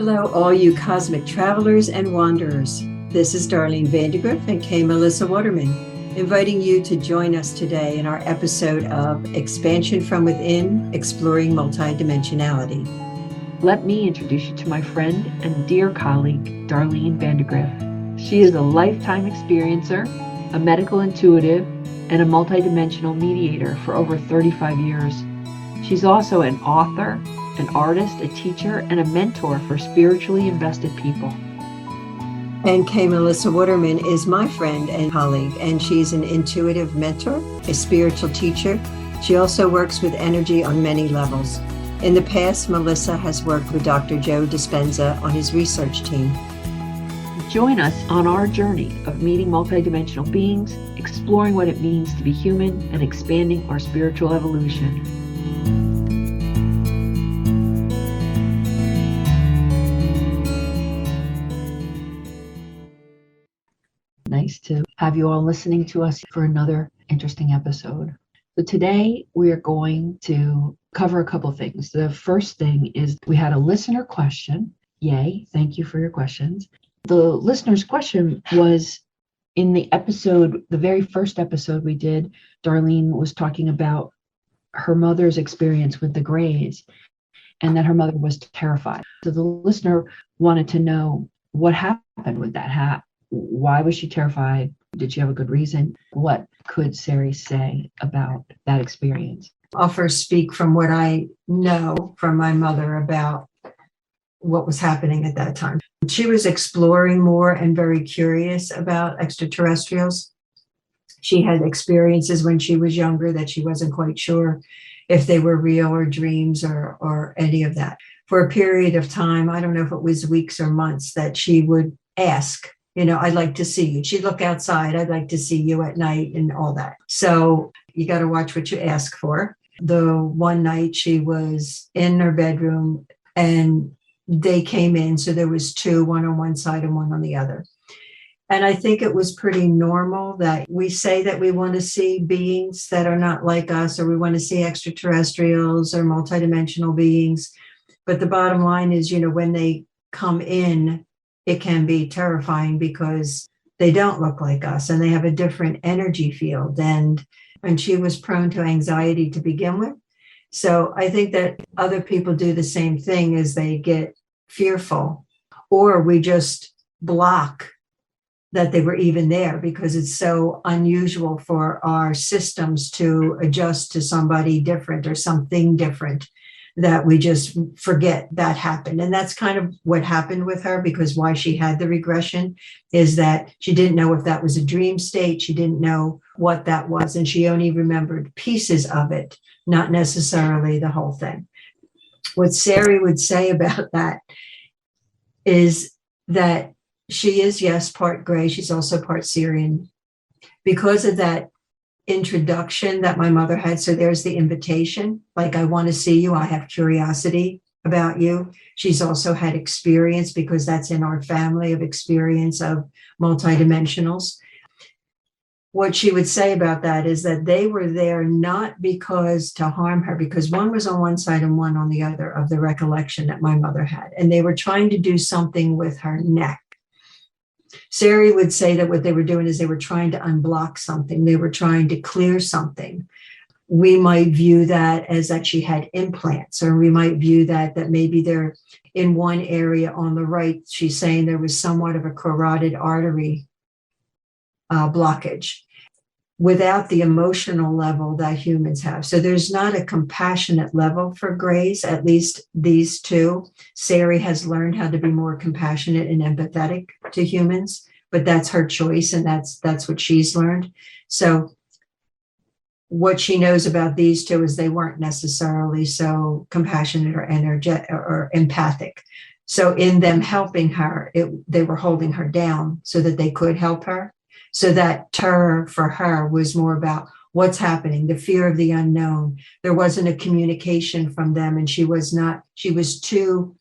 Hello, all you cosmic travelers and wanderers. This is Darlene Grift and K. Melissa Waterman, inviting you to join us today in our episode of Expansion from Within, Exploring Multidimensionality. Let me introduce you to my friend and dear colleague, Darlene Grift. She is a lifetime experiencer, a medical intuitive, and a multidimensional mediator for over 35 years. She's also an author, an artist, a teacher, and a mentor for spiritually invested people. And K. Melissa Waterman is my friend and colleague, and she's an intuitive mentor, a spiritual teacher. She also works with energy on many levels. In the past, Melissa has worked with Dr. Joe Dispenza on his research team. Join us on our journey of meeting multidimensional beings, exploring what it means to be human, and expanding our spiritual evolution. Nice to have you all listening to us for another interesting episode. So today we are going to cover a couple of things. The first thing is we had a listener question. Yay, thank you for your questions. The listener's question was in the episode, the very first episode we did, Darlene was talking about her mother's experience with the Greys and that her mother was terrified. So the listener wanted to know what happened with that. Why was she terrified? Did she have a good reason? What could Sari say about that experience? I'll first speak from what I know from my mother about what was happening at that time. She was exploring more and very curious about extraterrestrials. She had experiences when she was younger that she wasn't quite sure if they were real or dreams or any of that. For a period of time, I don't know if it was weeks or months, that she would ask, I'd like to see you. She'd look outside, I'd like to see you at night and all that. So you got to watch what you ask for. The one night she was in her bedroom and they came in. So there was two, one on one side and one on the other. And I think it was pretty normal that we say that we want to see beings that are not like us, or we want to see extraterrestrials or multidimensional beings. But the bottom line is, when they come in, it can be terrifying because they don't look like us and they have a different energy field. And she was prone to anxiety to begin with. So I think that other people do the same thing as they get fearful, or we just block that they were even there because it's so unusual for our systems to adjust to somebody different or something different, that we just forget that happened. And that's kind of what happened with her, because why she had the regression is that she didn't know if that was a dream state. She didn't know what that was. And she only remembered pieces of it, not necessarily the whole thing. What Sari would say about that is that she is, yes, part Grey. She's also part Syrian. Because of that introduction that my mother had. So there's the invitation, like, I want to see you. I have curiosity about you. She's also had experience, because that's in our family, of experience of multidimensionals. What she would say about that is that they were there not because to harm her, because one was on one side and one on the other of the recollection that my mother had. And they were trying to do something with her neck. Sari would say that what they were doing is they were trying to unblock something. They were trying to clear something. We might view that as that she had implants, or we might view that maybe they're in one area on the right. She's saying there was somewhat of a carotid artery blockage without the emotional level that humans have. So there's not a compassionate level for Greys, at least these two. Sari has learned how to be more compassionate and empathetic to humans, but that's her choice, and that's what she's learned. So what she knows about these two is they weren't necessarily so compassionate or energetic or empathic. So in them helping her, they were holding her down so that they could help her. So that terror for her was more about what's happening, the fear of the unknown. There wasn't a communication from them, and she was too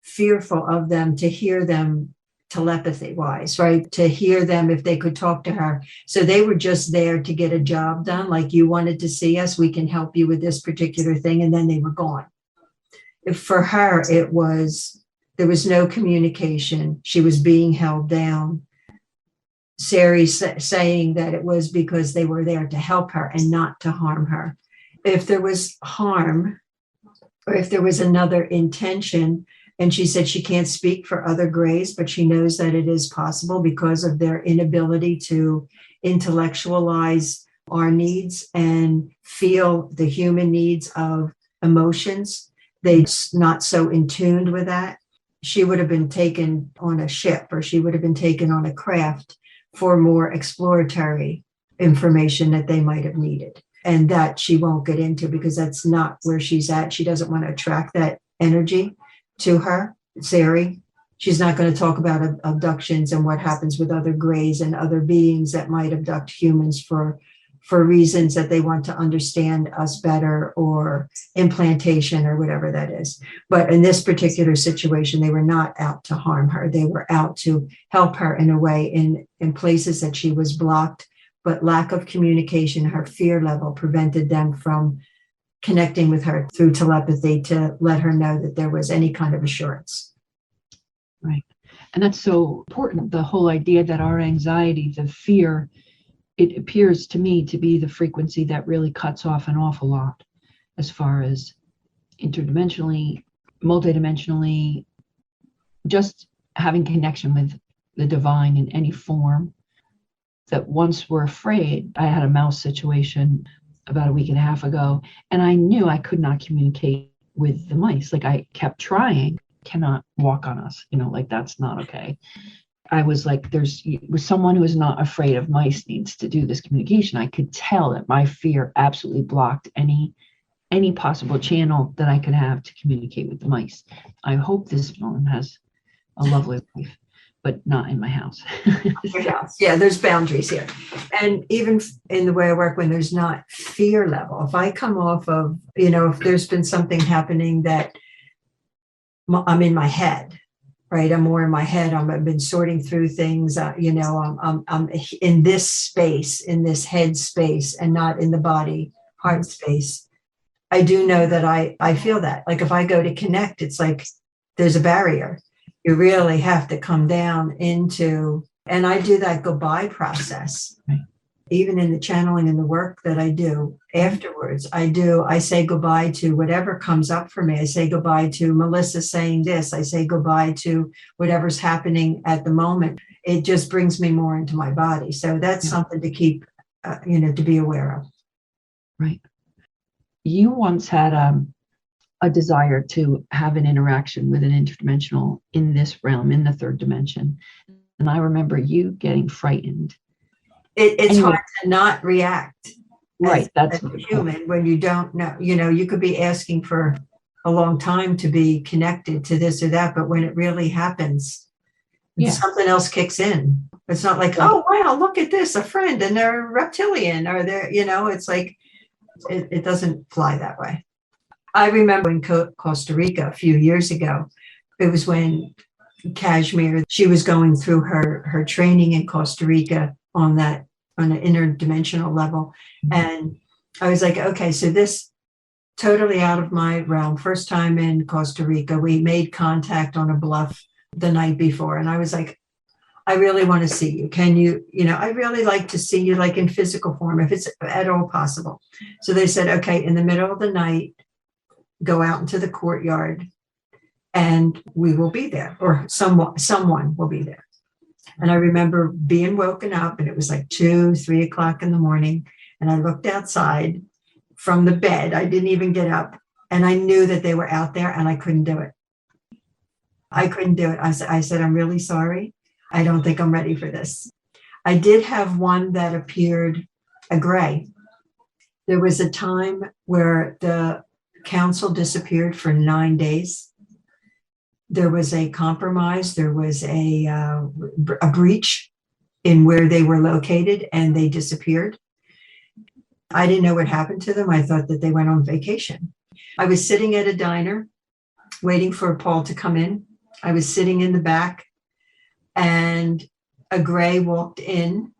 fearful of them to hear them telepathy-wise, right? To hear them if they could talk to her. So they were just there to get a job done. Like, you wanted to see us, we can help you with this particular thing, and then they were gone. For her, it was There was no communication. She was being held down. Sari saying that it was because they were there to help her and not to harm her. If there was harm, or if there was another intention, and she said she can't speak for other Greys, but she knows that it is possible because of their inability to intellectualize our needs and feel the human needs of emotions. They're not so in tune with that. She would have been taken on a ship, or she would have been taken on a craft for more exploratory information that they might have needed. And that she won't get into because that's not where she's at. She doesn't want to attract that energy to her, Sari. She's not going to talk about abductions and what happens with other Greys and other beings that might abduct humans for reasons that they want to understand us better, or implantation, or whatever that is. But in this particular situation, they were not out to harm her. They were out to help her in a way in places that she was blocked, but lack of communication, her fear level prevented them from connecting with her through telepathy to let her know that there was any kind of assurance. Right. And that's so important. The whole idea that our anxiety, the fear, it appears to me to be the frequency that really cuts off an awful lot as far as interdimensionally, multidimensionally, just having connection with the divine in any form. That once we're afraid, I had a mouse situation about a week and a half ago, and I knew I could not communicate with the mice. Like, I kept trying, cannot walk on us, like that's not okay. I was like, with someone who is not afraid of mice needs to do this communication. I could tell that my fear absolutely blocked any possible channel that I could have to communicate with the mice. I hope this one has a lovely life, but not in my house. Yeah, there's boundaries here. And even in the way I work, when there's not fear level, if I come off of, if there's been something happening that I'm in my head, right? I'm more in my head. I've been sorting through things, I'm in this space, in this head space, and not in the body, heart space. I do know that I feel that. Like, if I go to connect, it's like there's a barrier. You really have to come down into, and I do that goodbye process. Right. Even in the channeling and the work that I do afterwards, I say goodbye to whatever comes up for me. I say goodbye to Melissa saying this. I say goodbye to whatever's happening at the moment. It just brings me more into my body. So that's something to keep, to be aware of. Right. You once had a desire to have an interaction with an interdimensional in this realm, in the third dimension. And I remember you getting frightened. It's hard to not react. Right. That's a human when you don't know. You could be asking for a long time to be connected to this or that, but when it really happens, something else kicks in. It's not like, oh wow, look at this, a friend, and they're reptilian, or they're, it's like it doesn't fly that way. I remember in Costa Rica a few years ago. It was when Kashmir, she was going through her training in Costa Rica on an interdimensional level. And I was like, okay, so this totally out of my realm. First time in Costa Rica, we made contact on a bluff the night before. And I was like, I really want to see you. Can you, I really like to see you like in physical form, if it's at all possible. So they said, okay, in the middle of the night, go out into the courtyard and we will be there, or someone will be there. And I remember being woken up, and it was like 2-3 o'clock in the morning. And I looked outside from the bed. I didn't even get up. And I knew that they were out there, and I couldn't do it. I said, I'm really sorry. I don't think I'm ready for this. I did have one that appeared a gray. There was a time where the council disappeared for 9 days. There was a compromise. There was a breach in where they were located, and they disappeared. I didn't know what happened to them. I thought that they went on vacation. I was sitting at a diner waiting for Paul to come in. I was sitting in the back, and a gray walked in,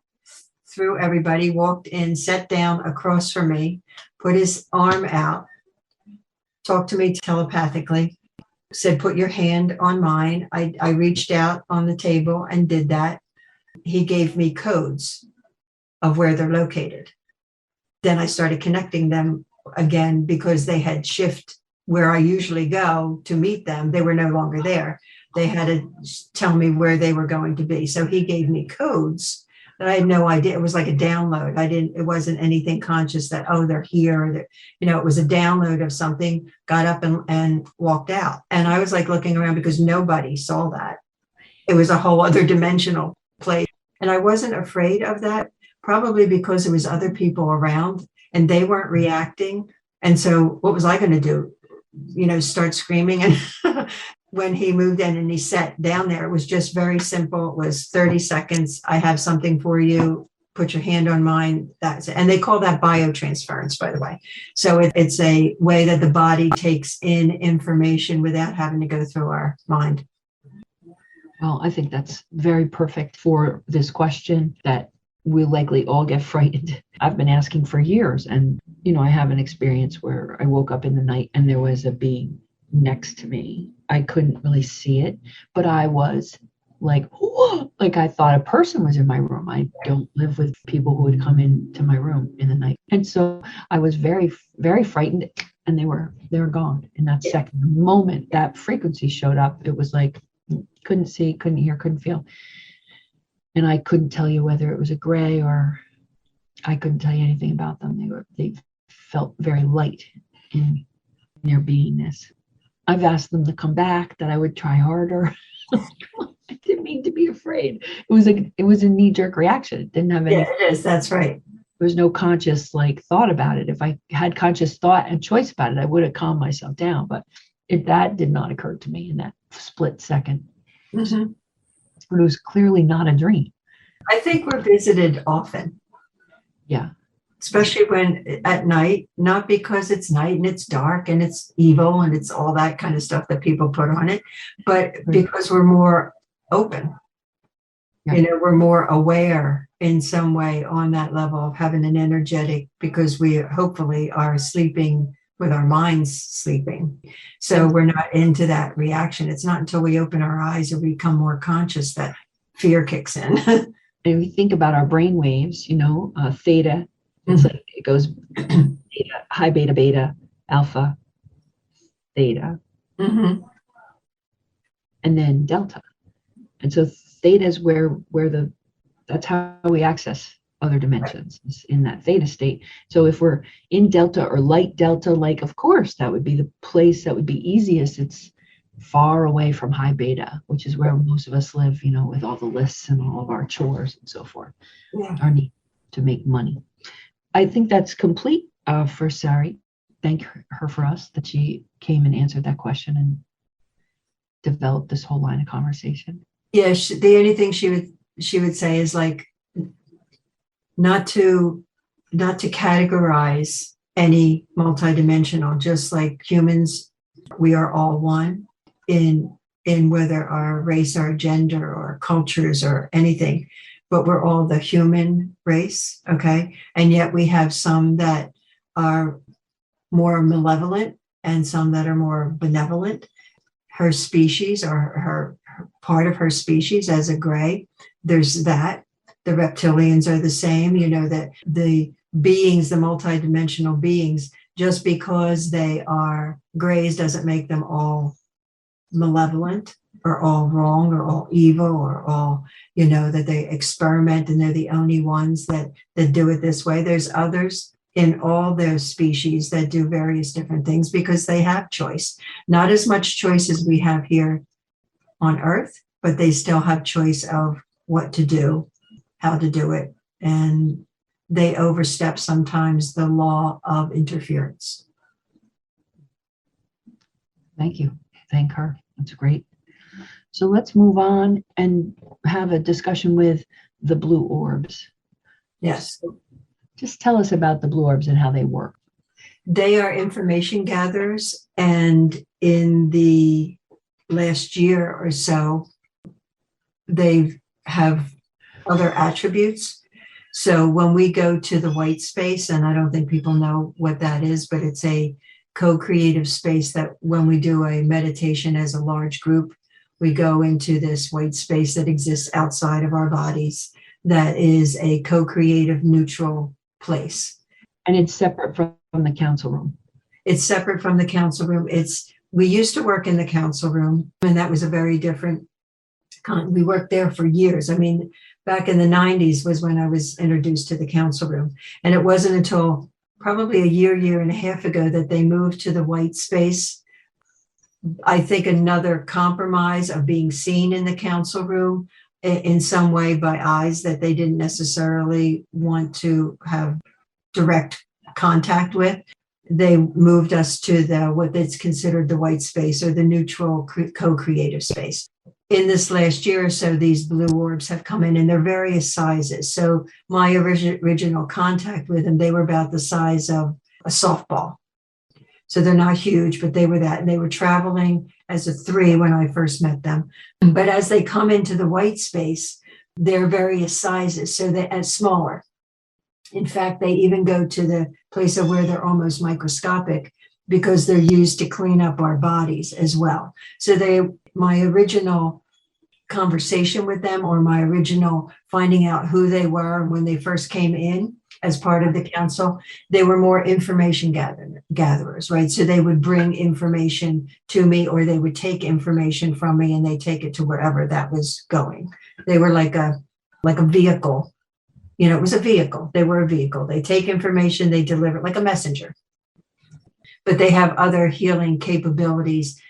through everybody, walked in, sat down across from me, put his arm out, talked to me telepathically, said, put your hand on mine. I reached out on the table and did that. He gave me codes of where they're located. Then I started connecting them again because they had shifted where I usually go to meet them. They were no longer there. They had to tell me where they were going to be. So he gave me codes that I had no idea. It was like a download. It wasn't anything conscious that, oh, they're here. Or it was a download of something, got up and walked out. And I was like looking around because nobody saw that. It was a whole other dimensional place. And I wasn't afraid of that, probably because there was other people around and they weren't reacting. And so what was I going to do? Start screaming. And when he moved in and he sat down there, it was just very simple. It was 30 seconds. I have something for you. Put your hand on mine. That's it. And they call that biotransference, by the way. So it's a way that the body takes in information without having to go through our mind. Well, I think that's very perfect for this question that we'll likely all get frightened. I've been asking for years, and I have an experience where I woke up in the night and there was a being next to me. I couldn't really see it, but I was like, whoa, like I thought a person was in my room. I don't live with people who would come into my room in the night. And so I was very, very frightened, and they were gone in that second. The moment that frequency showed up, it was like, couldn't see, couldn't hear, couldn't feel. And I couldn't tell you whether it was a gray or I couldn't tell you anything about them. They felt very light in their beingness. I've asked them to come back, that I would try harder. I didn't mean to be afraid. It was a knee-jerk reaction. It didn't have any. Yeah, it is. That's right. There was no conscious thought about it. If I had conscious thought and choice about it, I would have calmed myself down. But that did not occur to me in that split second. Mm-hmm. It was clearly not a dream. I think we're visited often. Yeah. Especially when at night, not because it's night and it's dark and it's evil and it's all that kind of stuff that people put on it, but because we're more open. Yeah. We're more aware in some way on that level of having an energetic, because we hopefully are sleeping with our minds sleeping. So we're not into that reaction. It's not until we open our eyes or become more conscious that fear kicks in. And we think about our brain waves, theta. It's like it goes theta, high beta, beta, alpha, theta, and then delta. And so theta is where that's how we access other dimensions, in that theta state. So if we're in delta or light delta, of course, that would be the place that would be easiest. It's far away from high beta, which is where most of us live, with all the lists and all of our chores and so forth, our need to make money. I think that's complete for Sari. Thank her for us that she came and answered that question and developed this whole line of conversation. Yeah, the only thing she would say is not to categorize any multidimensional. Just like humans, we are all one in whether our race, our gender, or cultures, or anything. But we're all the human race, okay? And yet we have some that are more malevolent and some that are more benevolent. Her species, or her part of her species as a gray, there's that. The reptilians are the same, that the beings, the multidimensional beings, just because they are grays doesn't make them all malevolent or all wrong or all evil or all, that they experiment and they're the only ones that do it this way. There's others in all their species that do various different things because they have choice. Not as much choice as we have here on Earth, but they still have choice of what to do, how to do it, and they overstep sometimes the law of interference. Thank you. Thank her. That's great. So let's move on and have a discussion with the Blue Orbs. Yes. So just tell us about the Blue Orbs and how they work. They are information gatherers, and in the last year or so, they have other attributes. So when we go to the white space, and I don't think people know what that is, but it's a co-creative space that when we do a meditation as a large group, we go into this white space that exists outside of our bodies, that is a co-creative neutral place. And it's separate from the council room. It's separate from the council room. We used to work in the council room, and that was a very different we worked there for years. I mean, back in the 90s was when I was introduced to the council room. And it wasn't until probably a year and a half ago that they moved to the white space. I think another compromise of being seen in the council room in some way by eyes that they didn't necessarily want to have direct contact with. They moved us to what is considered the white space, or the neutral co-creative space. In this last year or so, these blue orbs have come in their various sizes. So my original contact with them, they were about the size of a softball. So they're not huge, but they were that. And they were traveling as a 3 when I first met them. But as they come into the white space, they're various sizes, so they're smaller. In fact, they even go to the place of where they're almost microscopic, because they're used to clean up our bodies as well. So my original conversation with them, or my original finding out who they were when they first came in as part of the council, they were more information gatherers, right? So they would bring information to me, or they would take information from me and they take it to wherever that was going. They were like a vehicle. It was a vehicle. They were a vehicle. They take information, they deliver like a messenger. But they have other healing capabilities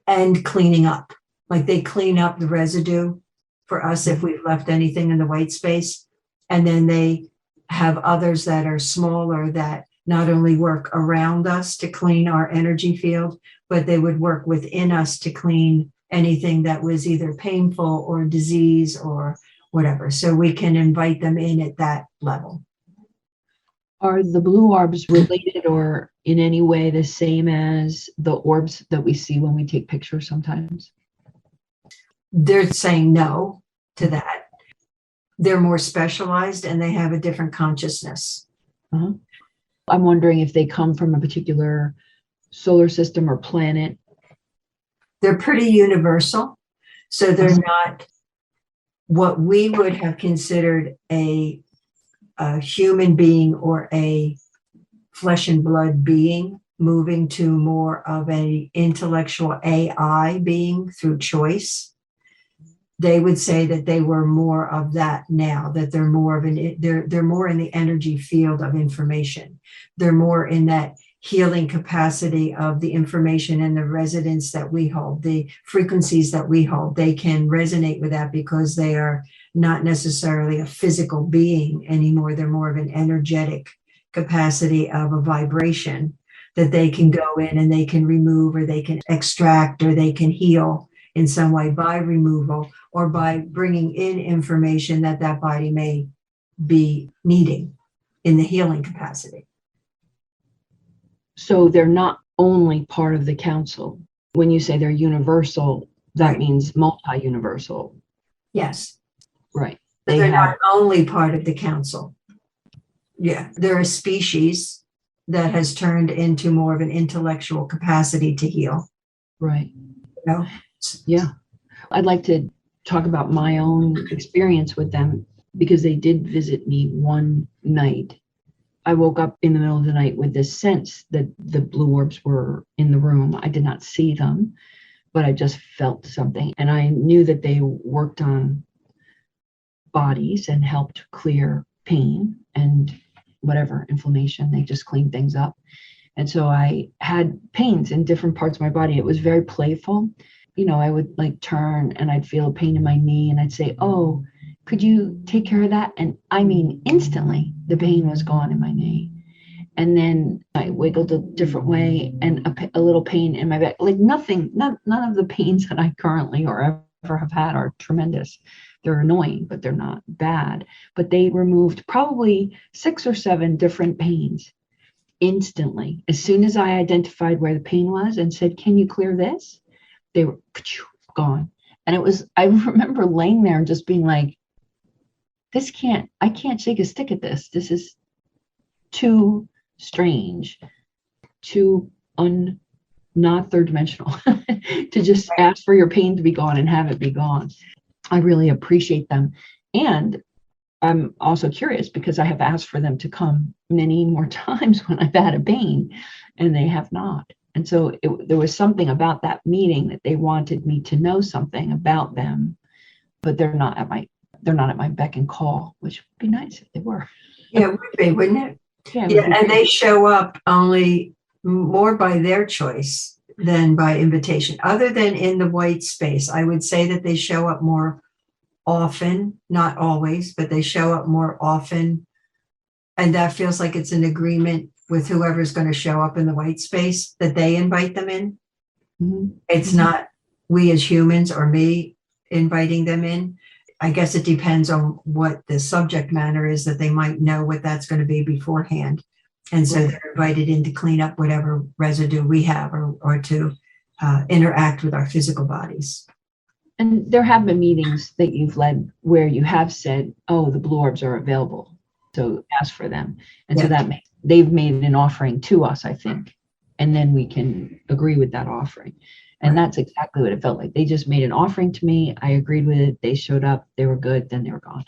and cleaning up. Like they clean up the residue for us if we've left anything in the white space. And then they have others that are smaller that not only work around us to clean our energy field, but they would work within us to clean anything that was either painful or disease or whatever. So we can invite them in at that level. Are the blue orbs related or in any way the same as the orbs that we see when we take pictures sometimes? They're saying no to that. They're more specialized and they have a different consciousness. Uh-huh. I'm wondering if they come from a particular solar system or planet. They're pretty universal. So they're not what we would have considered a human being or a flesh and blood being, moving to more of a intellectual AI being through choice. They would say that they were more of that now, that they're more of they're more in the energy field of information. They're more in that healing capacity of the information and the resonance that we hold, the frequencies that we hold. They can resonate with that because they are not necessarily a physical being anymore. They're more of an energetic capacity of a vibration that they can go in and they can remove, or they can extract, or they can heal in some way by removal, or by bringing in information that body may be needing in the healing capacity. So they're not only part of the council. When you say they're universal, that Right. means multi-universal. Yes. Right. But they're not only part of the council. Yeah, they're a species that has turned into more of an intellectual capacity to heal. Right. No. Yeah. I'd like to talk about my own experience with them, because they did visit me one night. I woke up in the middle of the night with this sense that the blue orbs were in the room. I did not see them, but I just felt something. And I knew that they worked on bodies and helped clear pain and whatever inflammation. They just cleaned things up. And so I had pains in different parts of my body. It was very playful. I would like turn and I'd feel a pain in my knee and I'd say, "Oh, could you take care of that?" And I mean, instantly the pain was gone in my knee. And then I wiggled a different way and a little pain in my back. Like none of the pains that I currently or ever have had are tremendous. They're annoying, but they're not bad. But they removed probably 6 or 7 different pains instantly. As soon as I identified where the pain was and said, "Can you clear this?" They were gone. And I remember laying there and just being like, I can't shake a stick at this. This is too strange, too not third dimensional, to just ask for your pain to be gone and have it be gone. I really appreciate them. And I'm also curious because I have asked for them to come many more times when I've had a pain, and they have not. And so there was something about that meeting that they wanted me to know something about them, but they're not at my beck and call, which would be nice if they were. Yeah, it would be, wouldn't it? Yeah, Yeah, and they show up only more by their choice than by invitation. Other than in the white space, I would say that they show up more often, not always, but they show up more often. And that feels like it's an agreement with whoever's going to show up in the white space that they invite them in. Mhm. It's not we as humans or me inviting them in. I guess it depends on what the subject matter is that they might know what that's going to be beforehand. And so they're invited in to clean up whatever residue we have or to interact with our physical bodies. And there have been meetings that you've led where you have said, oh, the Blue Orbs are available, so ask for them. And so that they've made an offering to us, I think, and then we can agree with that offering. And that's exactly what it felt like. They just made an offering to me. I agreed with it. They showed up. They were good. Then they were gone.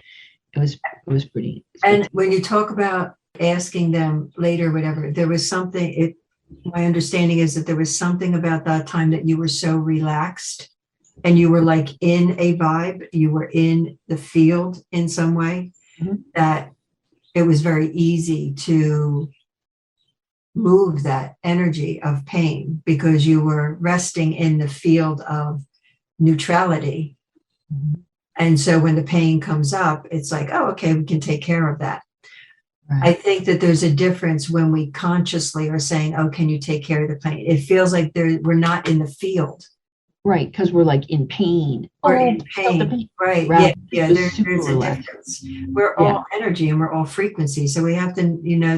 It was pretty. And when you talk about asking them later, whatever, there was something, my understanding is that there was something about that time that you were so relaxed and you were like in a vibe, you were in the field in some way, that it was very easy to move that energy of pain because you were resting in the field of neutrality. And so when the pain comes up, it's like, oh, okay, we can take care of that. I think that there's a difference when we consciously are saying, oh, can you take care of the pain? It feels like we're not in the field. Right, because we're like in pain. Or in pain. Right. Yeah. There's a difference. We're all energy and we're all frequency. So we have to,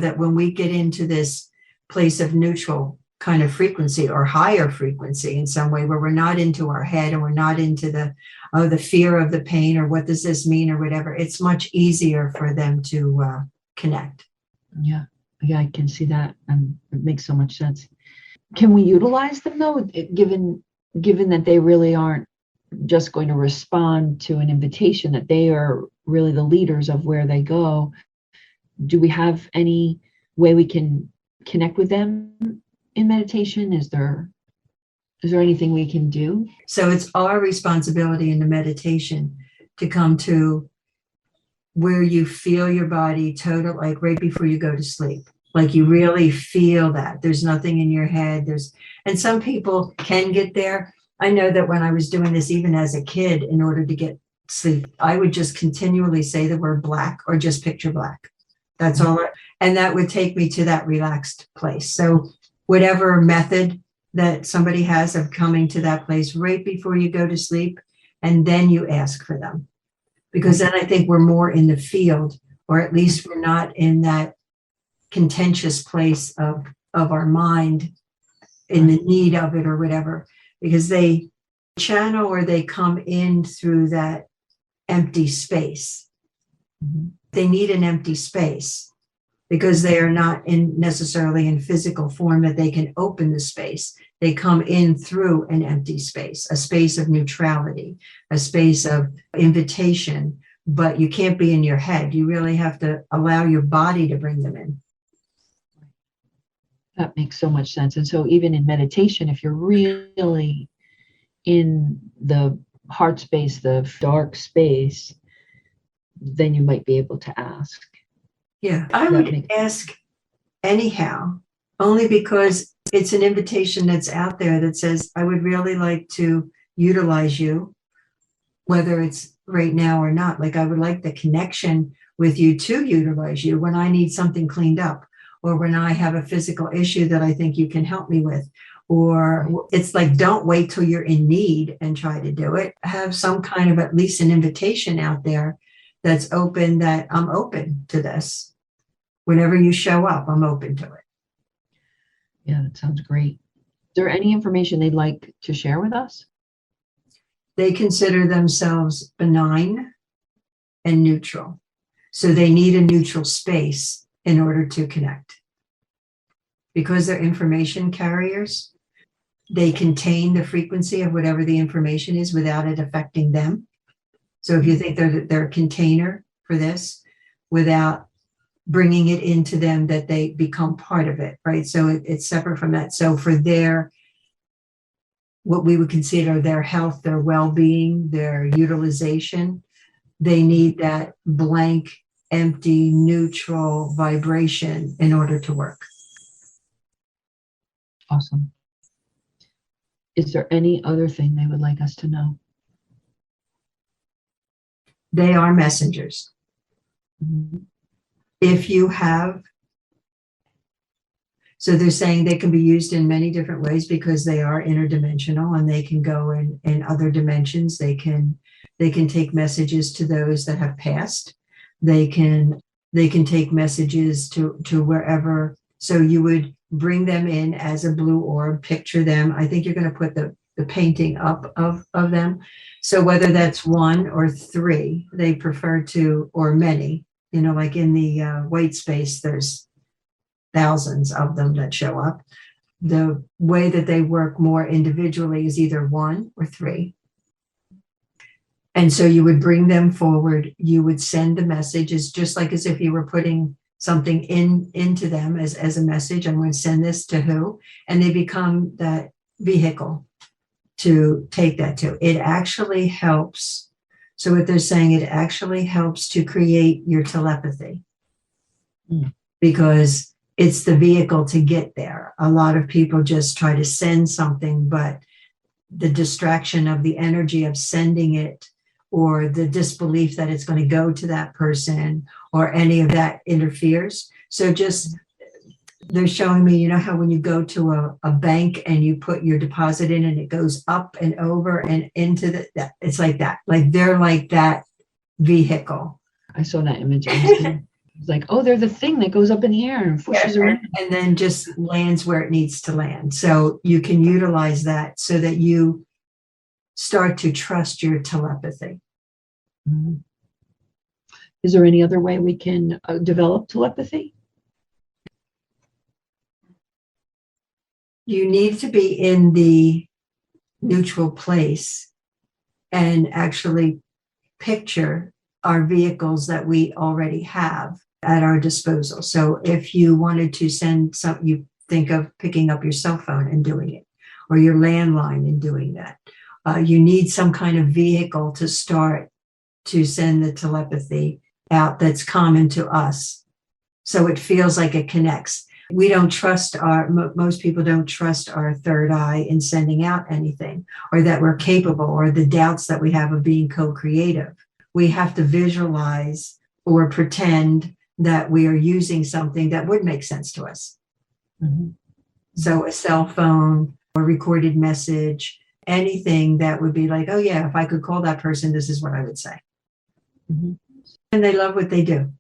that when we get into this place of neutral kind of frequency or higher frequency in some way where we're not into our head and we're not into the fear of the pain or what does this mean or whatever, it's much easier for them to connect. Yeah, I can see that. And it makes so much sense. Can we utilize them though, given that they really aren't just going to respond to an invitation, that they are really the leaders of where they go? Do we have any way we can connect with them in meditation? Is there anything we can do? So it's our responsibility in the meditation to come to where you feel your body total, like right before you go to sleep. Like you really feel that there's nothing in your head. And some people can get there. I know that when I was doing this, even as a kid, in order to get sleep, I would just continually say the word black or just picture black. That's all. And that would take me to that relaxed place. So whatever method that somebody has of coming to that place right before you go to sleep, and then you ask for them. Because then I think we're more in the field, or at least we're not in that contentious place of our mind in the need of it or whatever, because they channel or they come in through that empty space. They need an empty space because they are not necessarily in physical form that they can open the space. They come in through an empty space, a space of neutrality, a space of invitation, but you can't be in your head. You really have to allow your body to bring them in. That makes so much sense. And so even in meditation, if you're really in the heart space, the dark space, then you might be able to ask. Yeah, I would ask anyhow, only because it's an invitation that's out there that says, I would really like to utilize you, whether it's right now or not. Like I would like the connection with you to utilize you when I need something cleaned up, or when I have a physical issue that I think you can help me with. Or it's like, don't wait till you're in need and try to do it. Have some kind of at least an invitation out there that's open, that I'm open to this. Whenever you show up, I'm open to it. Yeah, that sounds great. Is there any information they'd like to share with us? They consider themselves benign and neutral. So they need a neutral space in order to connect. because they're information carriers, they contain the frequency of whatever the information is without it affecting them. So if you think they're a container for this, without bringing it into them, that they become part of it, right? So it's separate from that. So for what we would consider their health, their well-being, their utilization, they need that blank, empty, neutral vibration in order to work. Awesome. Is there any other thing they would like us to know? They are messengers. Mm-hmm. If you have, so they're saying they can be used in many different ways because they are interdimensional, and they can go in other dimensions. They can take messages to those that have passed. They can take messages to wherever. So you would bring them in as a blue orb, picture them. I think you're going to put the painting up of them. So whether that's one or three, they prefer to, or many, like in the white space, there's thousands of them that show up. The way that they work more individually is either one or three. And so you would bring them forward. You would send the messages, just like as if you were putting something into them as a message. I'm going to send this to who, and they become that vehicle to take that to. It actually helps. So what they're saying, it actually helps to create your telepathy, because it's the vehicle to get there. A lot of people just try to send something, but the distraction of the energy of sending it, or the disbelief that it's going to go to that person, or any of that interferes. So just, they're showing me, how when you go to a bank and you put your deposit in and it goes up and over and into it's like that. Like they're like that vehicle. I saw that image. It's like, oh, they're the thing that goes up in the air and pushes around. And then just lands where it needs to land. So you can utilize that so that you start to trust your telepathy. Mm-hmm. Is there any other way we can develop telepathy? You need to be in the neutral place and actually picture our vehicles that we already have at our disposal. So if you wanted to send something, you think of picking up your cell phone and doing it, or your landline and doing that. You need some kind of vehicle to start to send the telepathy out that's common to us. So it feels like it connects. We don't trust most people don't trust our third eye in sending out anything, or that we're capable, or the doubts that we have of being co-creative. We have to visualize or pretend that we are using something that would make sense to us. Mm-hmm. So a cell phone, or recorded message, anything that would be like, oh yeah, if I could call that person, this is what I would say. Mm-hmm. And they love what they do.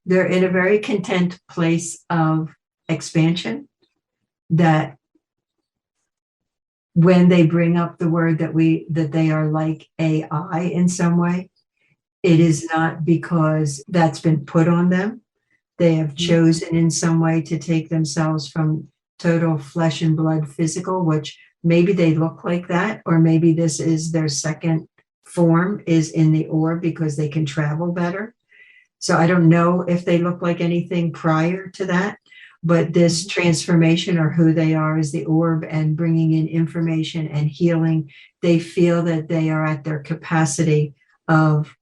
They're in a very content place of expansion, that when they bring up the word that they are like AI in some way, it is not because that's been put on them. They have chosen in some way to take themselves from total flesh and blood physical, which maybe they look like that, or maybe this is their second form is in the orb because they can travel better. So I don't know if they look like anything prior to that, but this transformation, or who they are as the orb, and bringing in information and healing, they feel that they are at their capacity of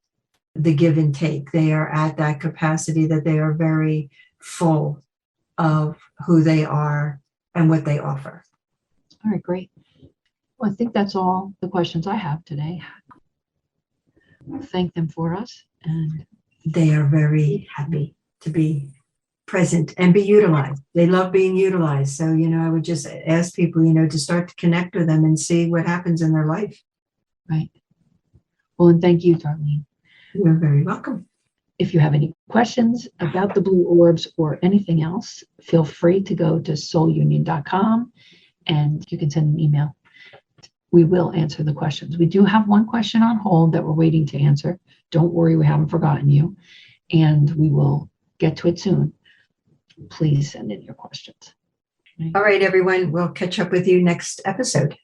the give and take. They are at that capacity that they are very full of who they are and what they offer. All right, great. Well, I think that's all the questions I have today. Thank them for us. And they are very happy to be present and be utilized. They love being utilized. So, I would just ask people, to start to connect with them and see what happens in their life. Right. Well, and thank you, Darlene. You're very welcome. If you have any questions about the Blue Orbs or anything else, feel free to go to soulunion.com and you can send an email. We will answer the questions. We do have one question on hold that we're waiting to answer. Don't worry, we haven't forgotten you, and we will get to it soon. Please send in your questions. All right, everyone. We'll catch up with you next episode.